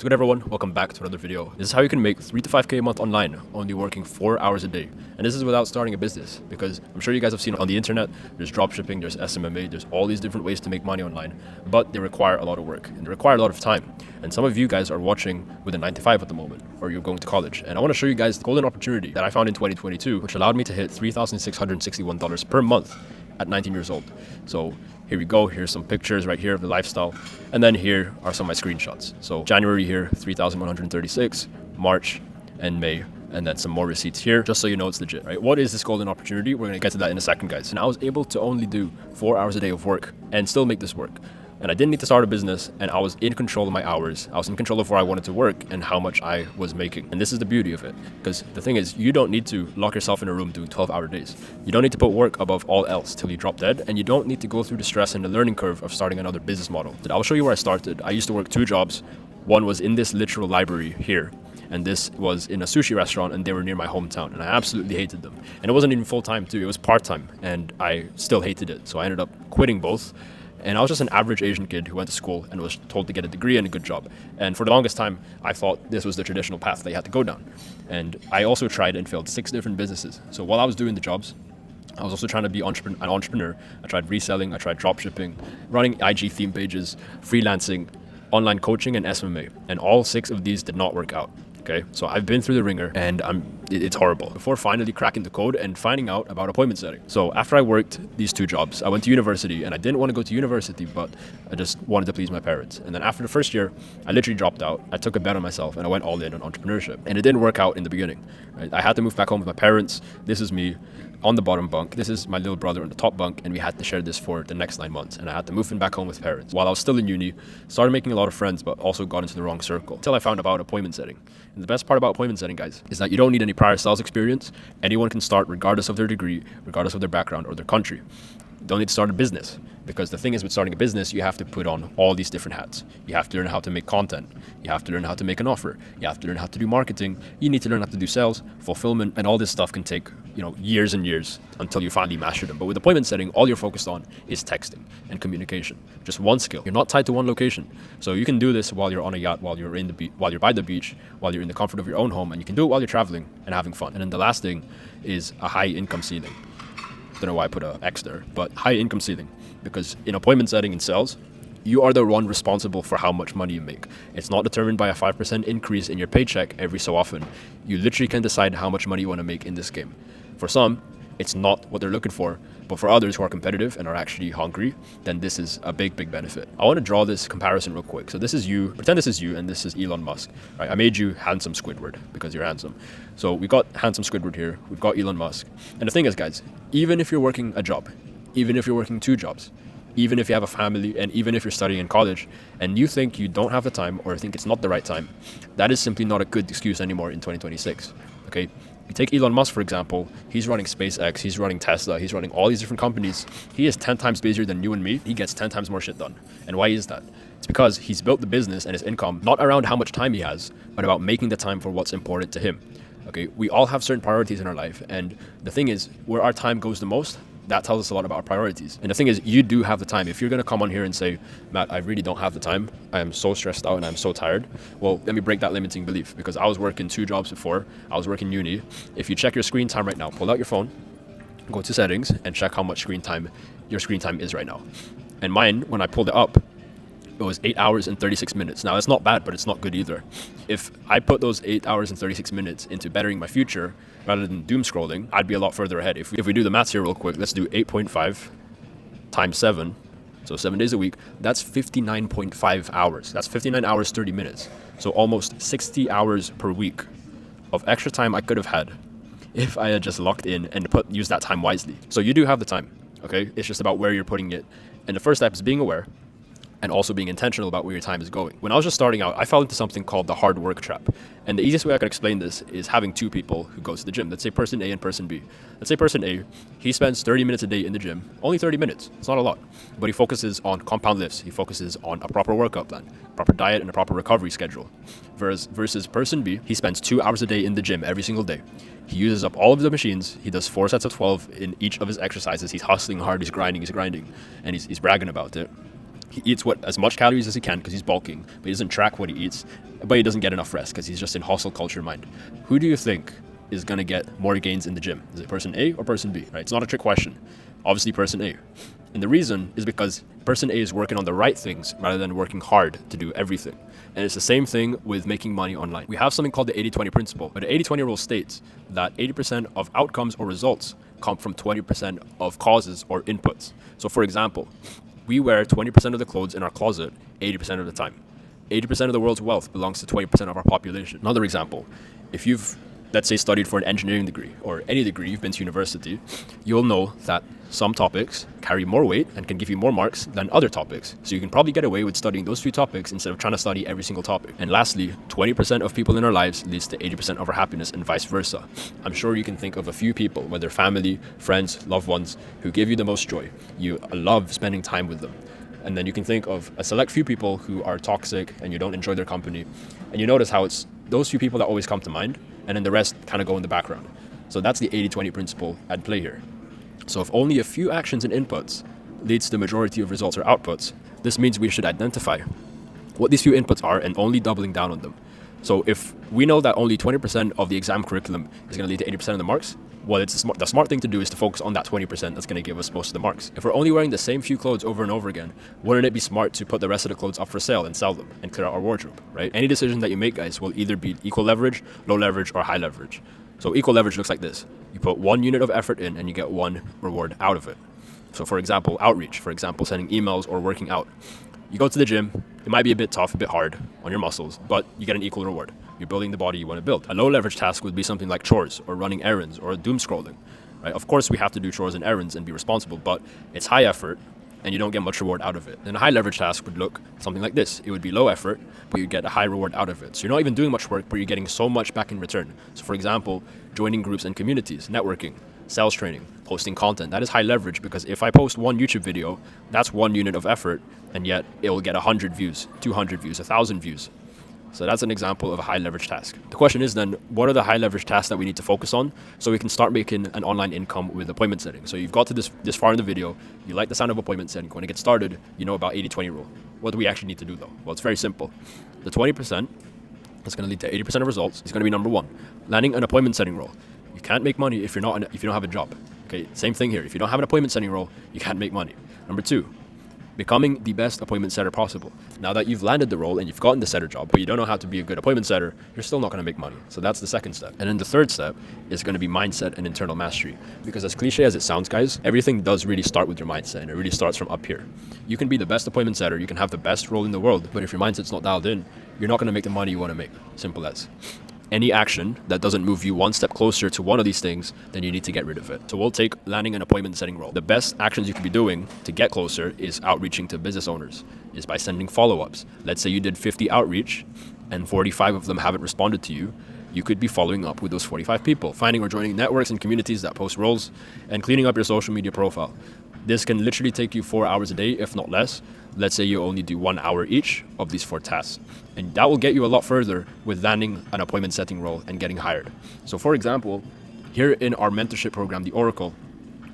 What's good, everyone? Welcome back to another video. This is how you can make 3 to 5k a month online, only working 4 hours a day. And this is without starting a business, because I'm sure you guys have seen on the internet, there's dropshipping, there's SMMA, there's all these different ways to make money online, but they require a lot of work and they require a lot of time. And some of you guys are watching with a 9 to 5 at the moment, or you're going to college. And I want to show you guys the golden opportunity that I found in 2022, which allowed me to hit $3,661 per month at 19 years old. So here we go. Here's some pictures right here of the lifestyle. And then here are some of my screenshots. So January here, 3,136, March and May, and then some more receipts here, just so you know it's legit, right? What is this golden opportunity? We're gonna get to that in a second, guys. And I was able to only do 4 hours a day of work and still make this work. And I didn't need to start a business, and I was in control of my hours. I was in control of where I wanted to work and how much I was making. And this is the beauty of it, because the thing is, you don't need to lock yourself in a room doing 12-hour days. You don't need to put work above all else till you drop dead, and you don't need to go through the stress and the learning curve of starting another business model. I'll show you where I started. I used to work 2 jobs. One was in this literal library here, and this was in a sushi restaurant, and they were near my hometown, and I absolutely hated them. And it wasn't even full-time too, it was part-time, and I still hated it. So I ended up quitting both. And I was just an average Asian kid who went to school and was told to get a degree and a good job. And for the longest time, I thought this was the traditional path that you had to go down. And I also tried and failed 6 different businesses. So while I was doing the jobs, I was also trying to be an entrepreneur. I tried reselling, I tried dropshipping, running IG theme pages, freelancing, online coaching, and SMMA. And all 6 of these did not work out. Okay, so I've been through the ringer, and it's horrible. Before finally cracking the code and finding out about appointment setting. So after I worked these 2 jobs, I went to university, and I didn't want to go to university, but I just wanted to please my parents. And then after the first year, I literally dropped out. I took a bet on myself, and I went all in on entrepreneurship. And it didn't work out in the beginning. Right? I had to move back home with my parents. This is me on the bottom bunk. This is my little brother on the top bunk, and we had to share this for the next 9 months. And I had to move in back home with parents. While I was still in uni, started making a lot of friends, but also got into the wrong circle until I found about appointment setting. And the best part about appointment setting, guys, is that you don't need any prior sales experience. Anyone can start regardless of their degree, regardless of their background or their country. You don't need to start a business, because the thing is, with starting a business, you have to put on all these different hats. You have to learn how to make content. You have to learn how to make an offer. You have to learn how to do marketing. You need to learn how to do sales, fulfillment, and all this stuff can take, years and years until you finally master them. But with appointment setting, all you're focused on is texting and communication. Just one skill. You're not tied to one location. So you can do this while you're on a yacht, while you're while you're by the beach, while you're in the comfort of your own home, and you can do it while you're traveling and having fun. And then the last thing is a high income ceiling. Don't know why I put an X there, but high income ceiling, because in appointment setting in sales, you are the one responsible for how much money you make. It's not determined by a 5% increase in your paycheck every so often. You literally can decide how much money you want to make in this game. For some, it's not what they're looking for, but for others who are competitive and are actually hungry, then this is a big, big benefit. I want to draw this comparison real quick. So this is you, pretend this is you, and this is Elon Musk. Right? I made you handsome Squidward because you're handsome. So we got handsome Squidward here, we've got Elon Musk. And the thing is, guys, even if you're working a job, even if you're working 2 jobs, even if you have a family, and even if you're studying in college, and you think you don't have the time or think it's not the right time, that is simply not a good excuse anymore in 2026. Okay? You take Elon Musk, for example. He's running SpaceX, he's running Tesla, he's running all these different companies. He is 10 times busier than you and me. He gets 10 times more shit done. And why is that? It's because he's built the business and his income not around how much time he has, but about making the time for what's important to him. Okay, we all have certain priorities in our life, and the thing is, where our time goes the most, that tells us a lot about our priorities. And the thing is, you do have the time. If you're going to come on here and say, Matt, I really don't have the time, I am so stressed out and I'm so tired, well, let me break that limiting belief, because I was working 2 jobs before. I was working uni. If you check your screen time right now, pull out your phone, go to settings, and check how much your screen time is right now. And mine, when I pulled it up, it was 8 hours and 36 minutes. Now, that's not bad, but it's not good either. If I put those 8 hours and 36 minutes into bettering my future rather than doom scrolling, I'd be a lot further ahead. If we do the maths here real quick, let's do 8.5 times 7. So 7 days a week, that's 59.5 hours. That's 59 hours, 30 minutes. So almost 60 hours per week of extra time I could have had if I had just locked in and used that time wisely. So you do have the time, okay? It's just about where you're putting it. And the first step is being aware, and also being intentional about where your time is going. When I was just starting out, I fell into something called the hard work trap. And the easiest way I could explain this is having 2 people who go to the gym. Let's say person A and person B. Let's say person A, he spends 30 minutes a day in the gym. Only 30 minutes. It's not a lot. But he focuses on compound lifts. He focuses on a proper workout plan, proper diet, and a proper recovery schedule. Versus person B, he spends 2 hours a day in the gym every single day. He uses up all of the machines. He does 4 sets of 12 in each of his exercises. He's hustling hard. He's grinding. And he's bragging about it. He eats as much calories as he can because he's bulking, but he doesn't track what he eats, but he doesn't get enough rest because he's just in hustle culture mind. Who do you think is going to get more gains in the gym? Is it person A or person B? Right? It's not a trick question. Obviously person A. And the reason is because person A is working on the right things rather than working hard to do everything. And it's the same thing with making money online. We have something called the 80-20 principle, but the 80-20 rule states that 80% of outcomes or results come from 20% of causes or inputs. So for example, we wear 20% of the clothes in our closet 80% of the time. 80% of the world's wealth belongs to 20% of our population. Another example, if you've, let's say, studied for an engineering degree or any degree, you've been to university, you'll know that some topics carry more weight and can give you more marks than other topics. So you can probably get away with studying those few topics instead of trying to study every single topic. And lastly, 20% of people in our lives leads to 80% of our happiness and vice versa. I'm sure you can think of a few people, whether family, friends, loved ones, who give you the most joy. You love spending time with them. And then you can think of a select few people who are toxic and you don't enjoy their company. And you notice how it's those few people that always come to mind, and then the rest kind of go in the background. So that's the 80-20 principle at play here. So if only a few actions and inputs leads to the majority of results or outputs, this means we should identify what these few inputs are and only doubling down on them. So if we know that only 20% of the exam curriculum is going to lead to 80% of the marks, well, the smart thing to do is to focus on that 20% that's going to give us most of the marks. If we're only wearing the same few clothes over and over again, wouldn't it be smart to put the rest of the clothes up for sale and sell them and clear out our wardrobe, right? Any decision that you make, guys, will either be equal leverage, low leverage, or high leverage. So equal leverage looks like this. You put 1 unit of effort in and you get 1 reward out of it. So for example, outreach, for example, sending emails or working out. You go to the gym, it might be a bit tough, a bit hard on your muscles, but you get an equal reward. You're building the body you want to build. A low leverage task would be something like chores or running errands or doom scrolling, right? Of course, we have to do chores and errands and be responsible, but it's high effort and you don't get much reward out of it. And a high leverage task would look something like this. It would be low effort, but you get a high reward out of it. So you're not even doing much work, but you're getting so much back in return. So for example, joining groups and communities, networking, sales training, posting content. That is high leverage because if I post 1 YouTube video, that's 1 unit of effort, and yet it will get 100 views, 200 views, 1,000 views. So that's an example of a high leverage task. The question is then, what are the high leverage tasks that we need to focus on so we can start making an online income with appointment setting? So you've got to this far in the video, you like the sound of appointment setting, you want to get started, you know about 80-20 rule. What do we actually need to do though? Well, it's very simple. The 20% that's going to lead to 80% of results is going to be number 1, landing an appointment setting role. You can't make money if you don't have a job. Okay, same thing here. If you don't have an appointment setting role, you can't make money. Number 2, becoming the best appointment setter possible. Now that you've landed the role and you've gotten the setter job, but you don't know how to be a good appointment setter, you're still not going to make money. So that's the second step. And then the third step is going to be mindset and internal mastery. Because as cliche as it sounds, guys, everything does really start with your mindset, and it really starts from up here. You can be the best appointment setter, you can have the best role in the world, but if your mindset's not dialed in, you're not going to make the money you want to make. Simple as. Any action that doesn't move you one step closer to one of these things, then you need to get rid of it. So we'll take landing an appointment setting role. The best actions you could be doing to get closer is outreaching to business owners, is by sending follow-ups. Let's say you did 50 outreach and 45 of them haven't responded to you. You could be following up with those 45 people, finding or joining networks and communities that post roles, and cleaning up your social media profile. This can literally take you 4 hours a day, if not less. Let's say you only do 1 hour each of these 4 tasks. And that will get you a lot further with landing an appointment setting role and getting hired. So for example, here in our mentorship program, the Oracle,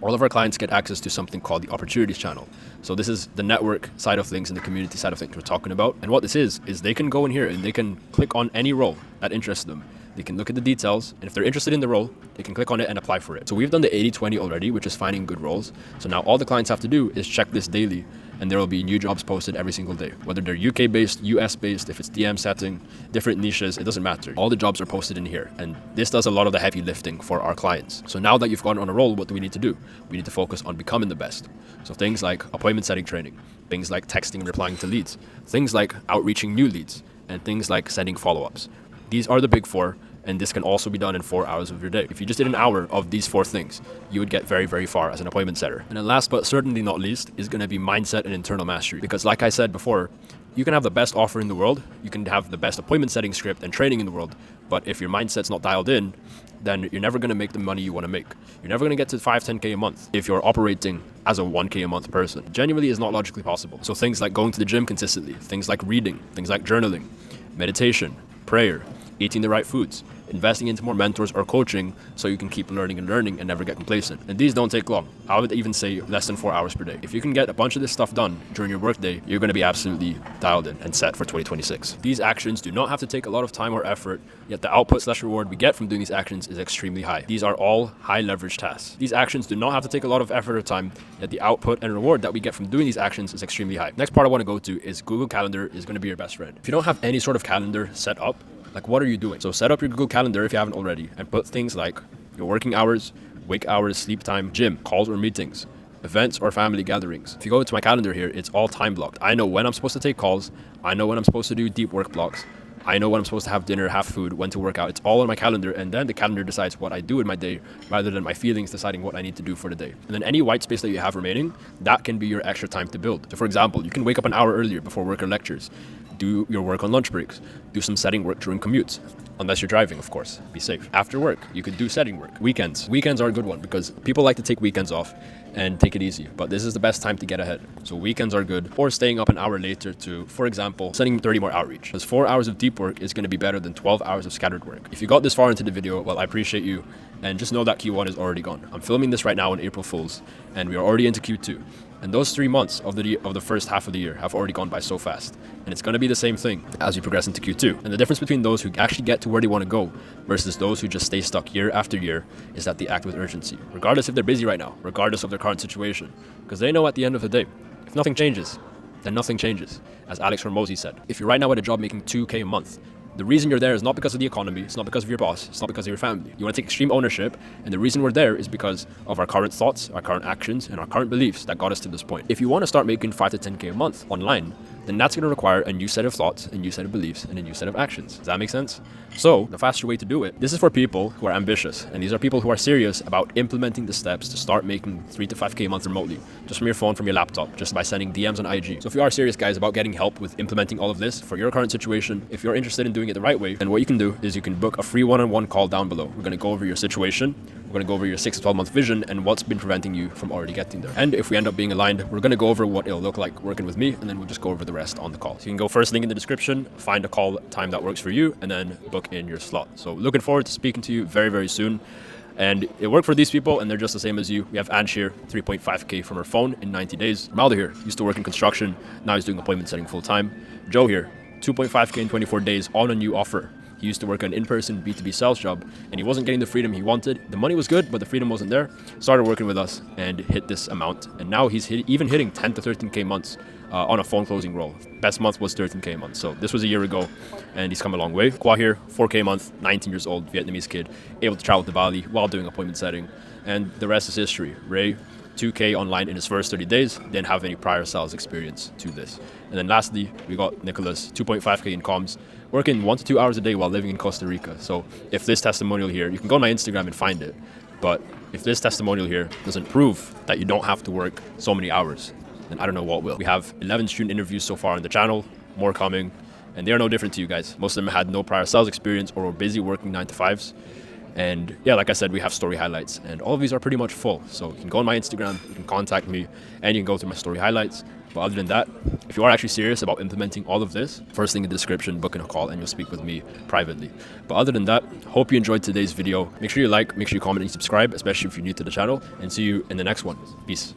all of our clients get access to something called the Opportunities Channel. So this is the network side of things and the community side of things we're talking about. And what this is they can go in here and they can click on any role that interests them. They can look at the details, and if they're interested in the role, they can click on it and apply for it. So we've done the 80-20 already, which is finding good roles. So now all the clients have to do is check this daily, and there will be new jobs posted every single day. Whether they're UK-based, US-based, if it's DM setting, different niches, it doesn't matter. All the jobs are posted in here, and this does a lot of the heavy lifting for our clients. So now that you've gotten on a roll, what do we need to do? We need to focus on becoming the best. So things like appointment setting training, things like texting and replying to leads, things like outreaching new leads, and things like sending follow-ups. These are the big 4, and this can also be done in 4 hours of your day. If you just did an hour of these 4 things, you would get very, very far as an appointment setter. And then last but certainly not least is going to be mindset and internal mastery. Because like I said before, you can have the best offer in the world, you can have the best appointment setting script and training in the world, but if your mindset's not dialed in, then you're never going to make the money you want to make. You're never going to get to 5-10K a month if you're operating as a 1K a month person. Genuinely is not logically possible. So things like going to the gym consistently, things like reading, things like journaling, meditation, prayer, eating the right foods, investing into more mentors or coaching so you can keep learning and never get complacent. And these don't take long. I would even say less than 4 hours per day. If you can get a bunch of this stuff done during your workday, you're going to be absolutely dialed in and set for 2026. These actions do not have to take a lot of time or effort, yet the output/reward we get from doing these actions is extremely high. These are all high leverage tasks. These actions do not have to take a lot of effort or time, yet the output and reward that we get from doing these actions is extremely high. Next part I want to go to is Google Calendar is going to be your best friend. If you don't have any sort of calendar set up, like, what are you doing? So set up your Google Calendar if you haven't already and put things like your working hours, wake hours, sleep time, gym, calls or meetings, events or family gatherings. If you go into my calendar here, it's all time blocked. I know when I'm supposed to take calls. I know when I'm supposed to do deep work blocks. I know when I'm supposed to have dinner, have food, when to work out. It's all on my calendar, and then the calendar decides what I do in my day rather than my feelings deciding what I need to do for the day. And then any white space that you have remaining, that can be your extra time to build. So for example, you can wake up an hour earlier before work or lectures, do your work on lunch breaks, do some setting work during commutes, unless you're driving, of course, be safe. After work, you could do setting work. Weekends are a good one because people like to take weekends off and take it easy, but this is the best time to get ahead. So weekends are good, or staying up an hour later to, for example, sending 30 more outreach. Because 4 hours of deep work is going to be better than 12 hours of scattered work. If you got this far into the video, well, I appreciate you, and just know that Q1 is already gone. I'm filming this right now on April Fools, and we are already into Q2. And those 3 months of the first half of the year have already gone by so fast. And it's going to be the same thing as we progress into Q2. And the difference between those who actually get to where they want to go versus those who just stay stuck year after year is that they act with urgency, regardless if they're busy right now, regardless of their current situation. Because they know at the end of the day, if nothing changes, then nothing changes. As Alex Hormozy said, if you're right now at a job making $2K a month, the reason you're there is not because of the economy, it's not because of your boss, it's not because of your family. You want to take extreme ownership, and the reason we're there is because of our current thoughts, our current actions, and our current beliefs that got us to this point. If you want to start making 5 to 10K a month online, then that's going to require a new set of thoughts, a new set of beliefs, and a new set of actions. Does that make sense? So, the faster way to do it, this is for people who are ambitious, and these are people who are serious about implementing the steps to start making 3 to 5K a month remotely, just from your phone, from your laptop, just by sending DMs on IG. So if you are serious, guys, about getting help with implementing all of this for your current situation, if you're interested in doing it the right way, then what you can do is you can book a free one-on-one call down below. We're going to go over your situation, we're going to go over your 6 to 12 month vision and what's been preventing you from already getting there. And if we end up being aligned, we're going to go over what it'll look like working with me, and then we'll just go over the rest on the call. So you can go first link in the description, find a call time that works for you, and then book in your slot. So looking forward to speaking to you very, very soon. And it worked for these people, and they're just the same as you. We have Ange here, 3.5K from her phone in 90 days. Maldo here, used to work in construction, now he's doing appointment setting full time. Joe here, 2.5K in 24 days on a new offer. He used to work an in-person B2B sales job, and he wasn't getting the freedom he wanted. The money was good, but the freedom wasn't there. Started working with us and hit this amount, and now he's even hitting 10 to 13K months on a phone closing role. Best month was 13K a month, so this was a year ago, and he's come a long way. Kwa here, 4K a month, 19 years old, Vietnamese kid, able to travel to Bali while doing appointment setting, and the rest is history. Ray, 2K online in his first 30 days, didn't have any prior sales experience to this. And then lastly, we got Nicholas, 2.5K in comms, working 1 to 2 hours a day while living in Costa Rica. So if this testimonial here, you can go on my Instagram and find it, but if this testimonial here doesn't prove that you don't have to work so many hours, then I don't know what will. We have 11 student interviews so far on the channel, more coming, and they're no different to you guys. Most of them had no prior sales experience or were busy working 9 to 5s. And yeah, like I said, we have story highlights, and all of these are pretty much full. So you can go on my Instagram, you can contact me, and you can go through my story highlights. But other than that, if you are actually serious about implementing all of this, first link in the description, book in a call, and you'll speak with me privately. But other than that, hope you enjoyed today's video. Make sure you like, make sure you comment and subscribe, especially if you're new to the channel, and see you in the next one. Peace.